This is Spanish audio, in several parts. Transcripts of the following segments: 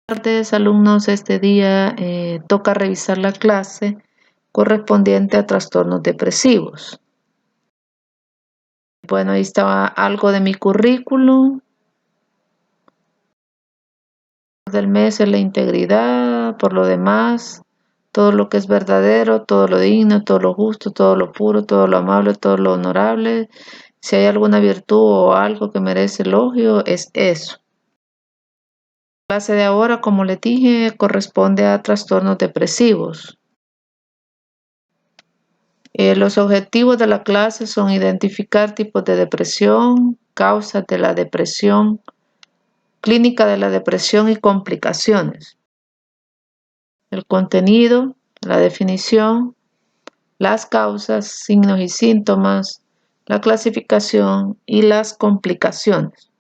Tardes, alumnos. Este día toca revisar la clase correspondiente a trastornos depresivos. Bueno, ahí estaba algo de mi currículum. Del mes es la integridad, por lo demás, todo lo que es verdadero, todo lo digno, todo lo justo, todo lo puro, todo lo amable, todo lo honorable. Si hay alguna virtud o algo que merece elogio, es eso. La clase de ahora, como les dije, corresponde a trastornos depresivos. Los objetivos de la clase son identificar tipos de depresión, causas de la depresión, clínica de la depresión y complicaciones. El contenido, la definición, las causas, signos y síntomas, la clasificación y las complicaciones.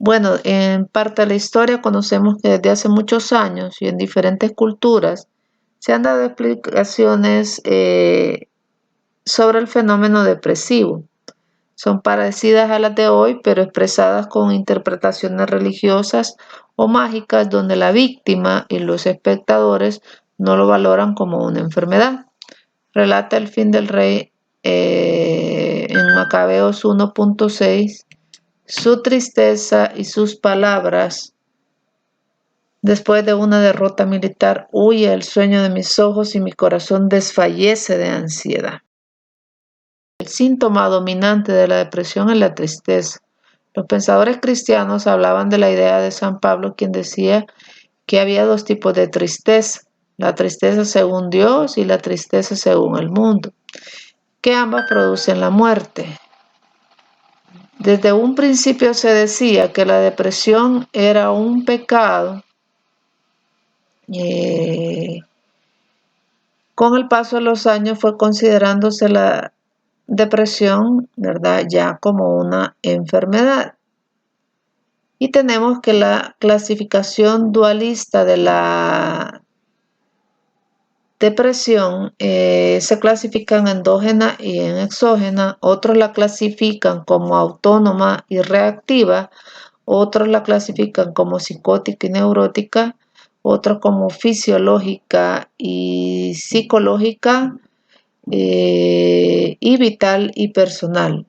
Bueno, en parte de la historia conocemos que desde hace muchos años y en diferentes culturas se han dado explicaciones sobre el fenómeno depresivo. Son parecidas a las de hoy, pero expresadas con interpretaciones religiosas o mágicas donde la víctima y los espectadores no lo valoran como una enfermedad. Relata el fin del rey en Macabeos 1.6, su tristeza y sus palabras. Después de una derrota militar, huye el sueño de mis ojos y mi corazón desfallece de ansiedad. El síntoma dominante de la depresión es la tristeza. Los pensadores cristianos hablaban de la idea de San Pablo, quien decía que había dos tipos de tristeza: la tristeza según Dios y la tristeza según el mundo, que ambas producen la muerte. Desde un principio se decía que la depresión era un pecado. Con el paso de los años fue considerándose la depresión, ¿verdad?, ya como una enfermedad. Y tenemos que la clasificación dualista de la depresión se clasifica en endógena y en exógena. Otros la clasifican como autónoma y reactiva, otros la clasifican como psicótica y neurótica, otros como fisiológica y psicológica, y vital y personal.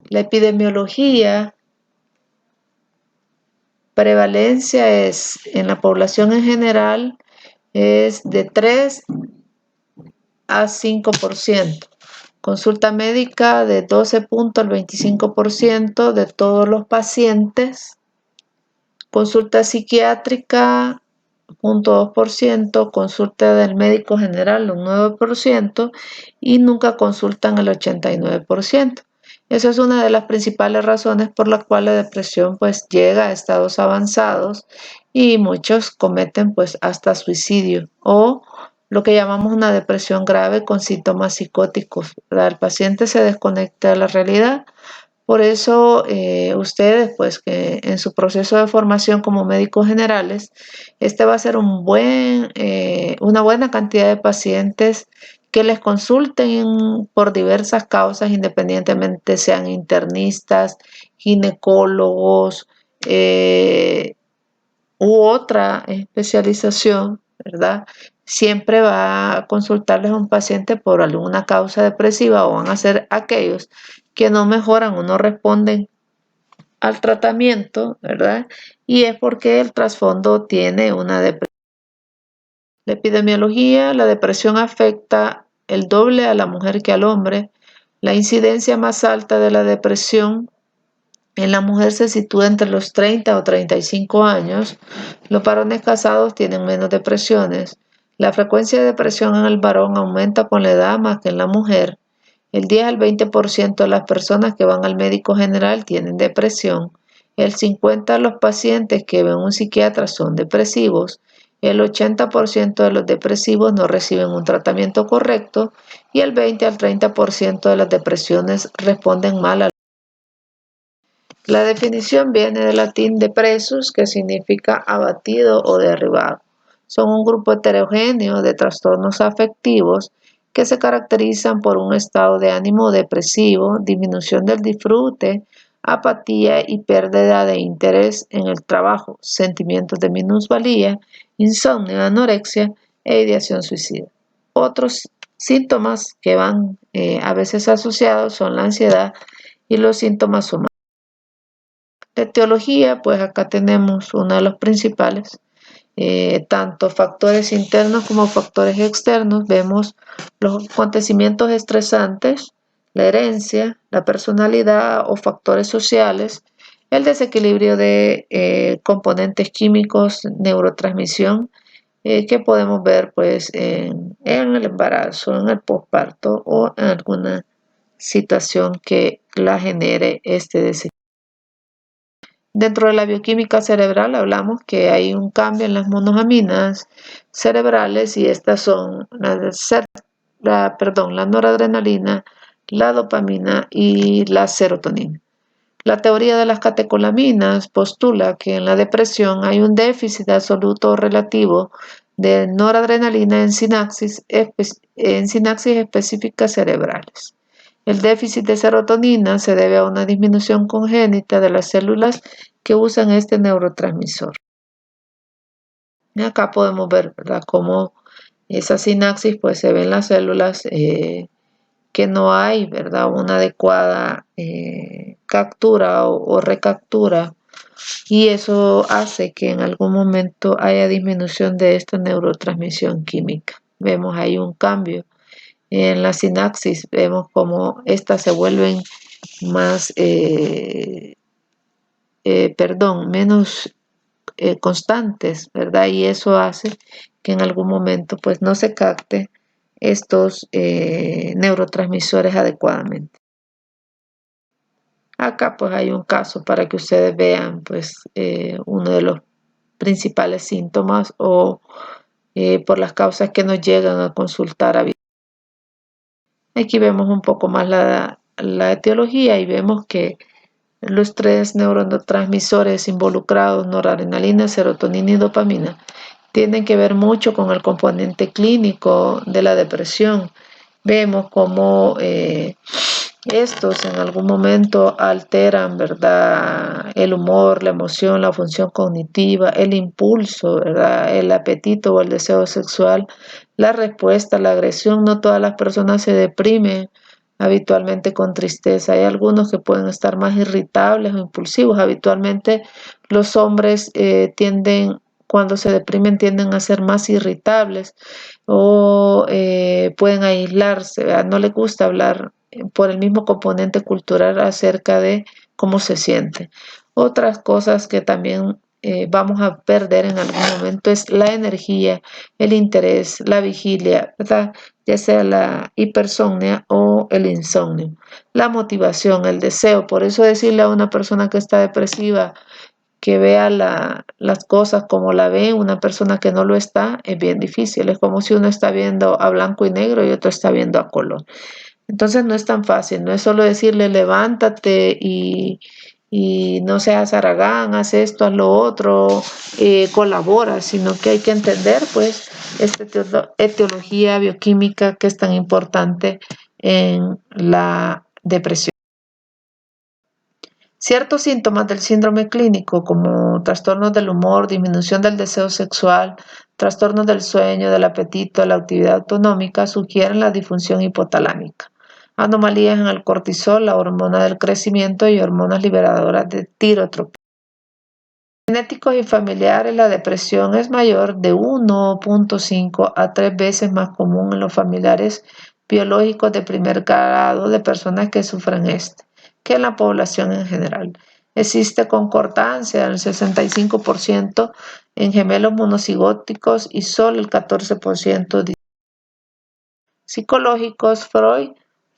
La epidemiología, prevalencia es en la población en general es de 3 a 5%. Consulta médica de 12 puntos al 25% de todos los pacientes. Consulta psiquiátrica 0.2%, consulta del médico general un 9% y nunca consultan el 89%. Esa es una de las principales razones por la cual la depresión pues llega a estados avanzados y muchos cometen pues hasta suicidio o lo que llamamos una depresión grave con síntomas psicóticos. El paciente se desconecta de la realidad. Por eso ustedes, pues que en su proceso de formación como médicos generales, va a ser una buena cantidad de pacientes que les consulten por diversas causas, independientemente sean internistas, ginecólogos u otra especialización, ¿verdad? Siempre va a consultarles a un paciente por alguna causa depresiva o van a ser aquellos que no mejoran o no responden al tratamiento, ¿verdad? Y es porque el trasfondo tiene una depresión. La epidemiología, la depresión afecta el doble a la mujer que al hombre. La incidencia más alta de la depresión en la mujer se sitúa entre los 30 o 35 años. Los varones casados tienen menos depresiones. La frecuencia de depresión en el varón aumenta con la edad más que en la mujer. El 10 al 20% de las personas que van al médico general tienen depresión. El 50% de los pacientes que ven un psiquiatra son depresivos. El 80% de los depresivos no reciben un tratamiento correcto y el 20 al 30% de las depresiones responden mal a la definición viene del latín depressus, que significa abatido o derribado. Son un grupo heterogéneo de trastornos afectivos que se caracterizan por un estado de ánimo depresivo, disminución del disfrute, apatía y pérdida de interés en el trabajo, sentimientos de minusvalía, insomnio, anorexia e ideación suicida. Otros síntomas que van a veces asociados son la ansiedad y los síntomas somáticos. La etiología, pues acá tenemos uno de los principales, tanto factores internos como factores externos. Vemos los acontecimientos estresantes, la herencia, la personalidad o factores sociales, el desequilibrio de componentes químicos, neurotransmisión, que podemos ver pues en el embarazo, en el posparto o en alguna situación que la genere este desequilibrio. Dentro de la bioquímica cerebral hablamos que hay un cambio en las monoaminas cerebrales y estas son la noradrenalina, la dopamina y la serotonina. La teoría de las catecolaminas postula que en la depresión hay un déficit absoluto o relativo de noradrenalina en sinapsis específicas cerebrales. El déficit de serotonina se debe a una disminución congénita de las células que usan este neurotransmisor. Y acá podemos ver, ¿verdad?, cómo esa sinapsis pues se ve en las células que no hay, ¿verdad?, una adecuada captura o recaptura, y eso hace que en algún momento haya disminución de esta neurotransmisión química. Vemos ahí un cambio en la sinapsis, vemos cómo estas se vuelven más, menos constantes, ¿verdad? Y eso hace que en algún momento pues no se capte estos neurotransmisores adecuadamente. Acá pues hay un caso para que ustedes vean pues uno de los principales síntomas o por las causas que nos llegan a consultar. Aquí vemos un poco más la etiología y vemos que los tres neurotransmisores involucrados, noradrenalina, serotonina y dopamina, tienen que ver mucho con el componente clínico de la depresión. Vemos cómo estos en algún momento alteran, ¿verdad?, el humor, la emoción, la función cognitiva, el impulso, ¿verdad?, el apetito o el deseo sexual, la respuesta, la agresión. No todas las personas se deprimen habitualmente con tristeza. Hay algunos que pueden estar más irritables o impulsivos. Habitualmente los hombres cuando se deprimen, tienden a ser más irritables o pueden aislarse, ¿verdad? No les gusta hablar por el mismo componente cultural acerca de cómo se siente. Otras cosas que también vamos a perder en algún momento es la energía, el interés, la vigilia, ¿verdad?, ya sea la hipersomnia o el insomnio, la motivación, el deseo. Por eso decirle a una persona que está depresiva que vea las cosas como la ve una persona que no lo está, es bien difícil. Es como si uno está viendo a blanco y negro y otro está viendo a color. Entonces no es tan fácil, no es solo decirle levántate y no seas haragán, haz esto, haz lo otro, colabora, sino que hay que entender pues esta etiología bioquímica que es tan importante en la depresión. Ciertos síntomas del síndrome clínico, como trastornos del humor, disminución del deseo sexual, trastornos del sueño, del apetito, de la actividad autonómica, sugieren la disfunción hipotalámica. Anomalías en el cortisol, la hormona del crecimiento y hormonas liberadoras de tirotropina. Genéticos y familiares, la depresión es mayor de 1.5 a 3 veces más común en los familiares biológicos de primer grado de personas que sufren que en la población en general. Existe concordancia del 65% en gemelos monocigóticos y solo el 14% psicológicos. Freud,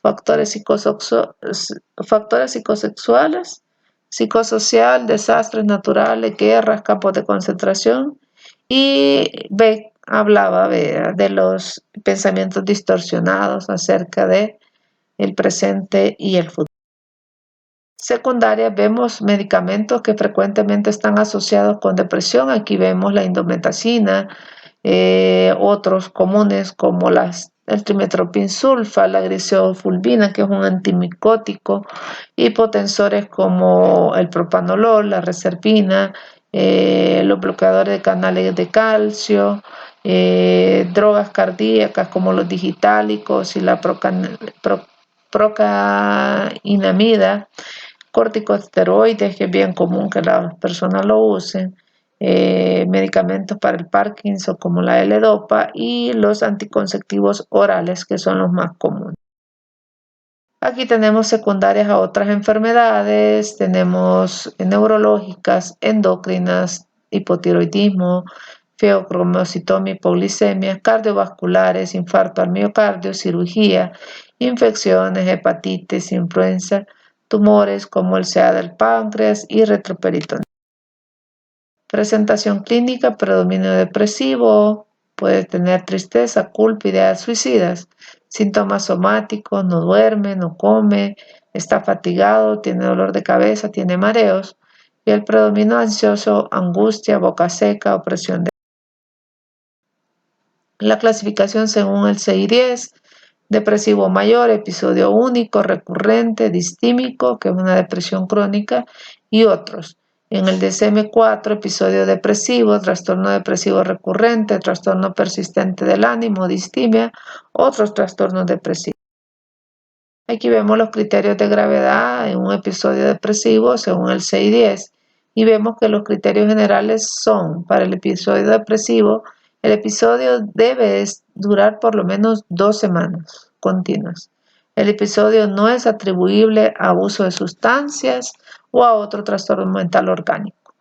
factores psicosexuales, psicosocial, desastres naturales, guerras, campos de concentración, y Beck hablaba de los pensamientos distorsionados acerca de el presente y el futuro. Secundarias, vemos medicamentos que frecuentemente están asociados con depresión. Aquí vemos la indometacina, otros comunes como las el trimetoprim sulfa, la grisofulvina, que es un antimicótico, hipotensores como el propanolol, la reserpina, los bloqueadores de canales de calcio, drogas cardíacas como los digitálicos y la procainamida, corticosteroides, que es bien común que las personas lo usen, medicamentos para el Parkinson como la L-Dopa y los anticonceptivos orales, que son los más comunes. Aquí tenemos secundarias a otras enfermedades, tenemos neurológicas, endocrinas, hipotiroidismo, feocromocitomía, hipoglicemia, cardiovasculares, infarto al miocardio, cirugía, infecciones, hepatitis, influenza, tumores como el CA del páncreas y retroperitoneo. Presentación clínica: predominio depresivo, puede tener tristeza, culpa, ideas suicidas. Síntomas somáticos: no duerme, no come, está fatigado, tiene dolor de cabeza, tiene mareos. Y el predominio ansioso: angustia, boca seca, opresión de... La clasificación según el CI-10: depresivo mayor, episodio único, recurrente, distímico, que es una depresión crónica, y otros. En el DSM-4, episodio depresivo, trastorno depresivo recurrente, trastorno persistente del ánimo, distimia, otros trastornos depresivos. Aquí vemos los criterios de gravedad en un episodio depresivo según el CI-10 y vemos que los criterios generales son: para el episodio depresivo, el episodio debe durar por lo menos 2 semanas continuas. El episodio no es atribuible a abuso de sustancias o a otro trastorno mental orgánico.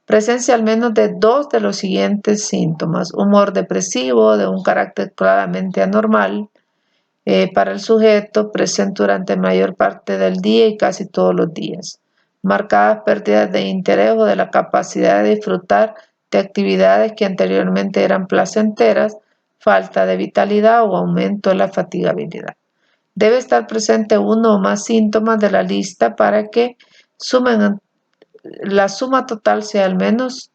Presencia al menos de 2 de los siguientes síntomas: humor depresivo de un carácter claramente anormal, para el sujeto, presente durante mayor parte del día y casi todos los días. Marcadas pérdidas de interés o de la capacidad de disfrutar de actividades que anteriormente eran placenteras, falta de vitalidad o aumento de la fatigabilidad. Debe estar presente uno o más síntomas de la lista para que la suma total sea al menos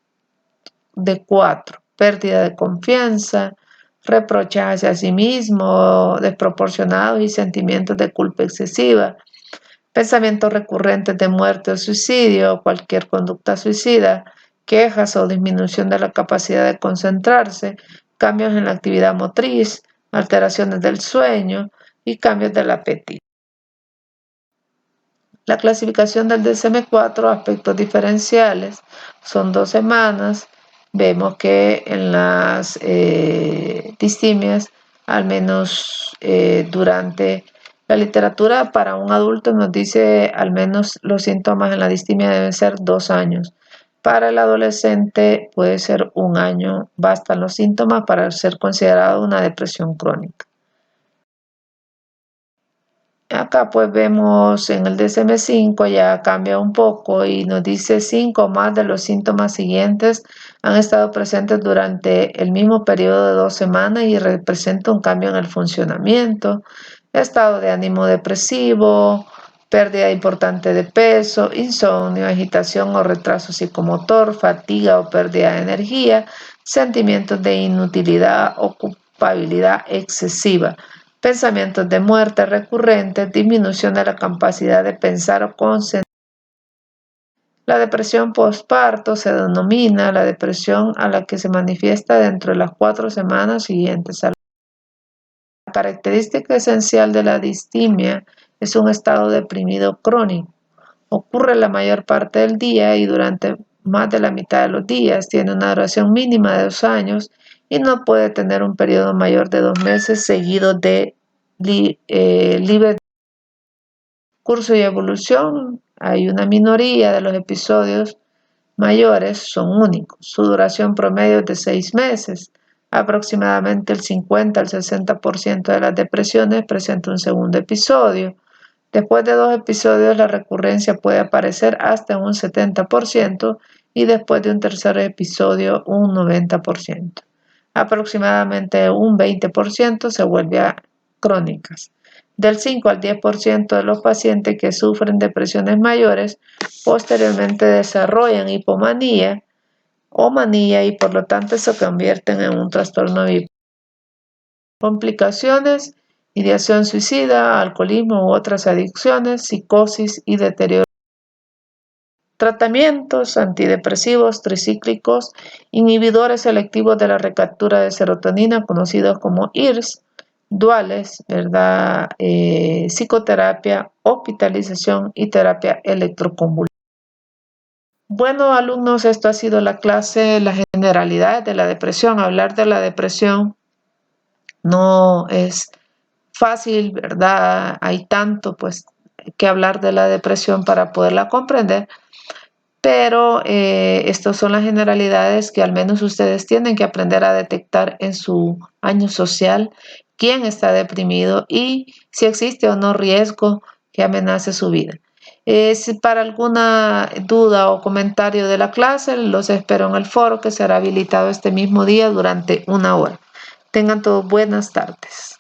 de 4: pérdida de confianza, reproches hacia sí mismo desproporcionados y sentimientos de culpa excesiva, pensamientos recurrentes de muerte o suicidio, cualquier conducta suicida, quejas o disminución de la capacidad de concentrarse, cambios en la actividad motriz, alteraciones del sueño y cambios del apetito. La clasificación del DSM-4, aspectos diferenciales, son 2 semanas. Vemos que en las distimias, al menos durante la literatura para un adulto nos dice al menos los síntomas en la distimia deben ser 2 años. Para el adolescente puede ser 1 año, bastan los síntomas para ser considerado una depresión crónica. Acá pues vemos en el DSM-5 ya cambia un poco y nos dice 5 o más de los síntomas siguientes han estado presentes durante el mismo periodo de 2 semanas y representa un cambio en el funcionamiento: estado de ánimo depresivo, pérdida importante de peso, insomnio, agitación o retraso psicomotor, fatiga o pérdida de energía, sentimientos de inutilidad o culpabilidad excesiva, pensamientos de muerte recurrentes, disminución de la capacidad de pensar o concentrar. La depresión postparto se denomina la depresión a la que se manifiesta dentro de las 4 semanas siguientes a la... La característica esencial de la distimia es un estado deprimido crónico. Ocurre la mayor parte del día y durante más de la mitad de los días. Tiene una duración mínima de 2 años y no puede tener un periodo mayor de 2 meses seguidos de libre curso y evolución. Hay una minoría de los episodios mayores son únicos. Su duración promedio es de 6 meses. Aproximadamente el 50 al 60% de las depresiones presenta un segundo episodio. Después de 2 episodios, la recurrencia puede aparecer hasta un 70% y después de un tercer episodio un 90%. Aproximadamente un 20% se vuelve crónicas. Del 5 al 10% de los pacientes que sufren depresiones mayores posteriormente desarrollan hipomanía o manía y por lo tanto se convierten en un trastorno bipolar. complicaciones, ideación suicida, alcoholismo u otras adicciones, psicosis y deterioro. Tratamientos antidepresivos tricíclicos, inhibidores selectivos de la recaptura de serotonina, conocidos como IRS, duales, ¿verdad? Psicoterapia, hospitalización y terapia electroconvulsiva. Bueno, alumnos, esto ha sido la clase, las generalidades de la depresión. Hablar de la depresión no es fácil, ¿verdad? Hay tanto, pues, que hablar de la depresión para poderla comprender, pero estas son las generalidades que al menos ustedes tienen que aprender a detectar en su año social, quién está deprimido y si existe o no riesgo que amenace su vida. Si para alguna duda o comentario de la clase, los espero en el foro que será habilitado este mismo día durante 1 hora. Tengan todos buenas tardes.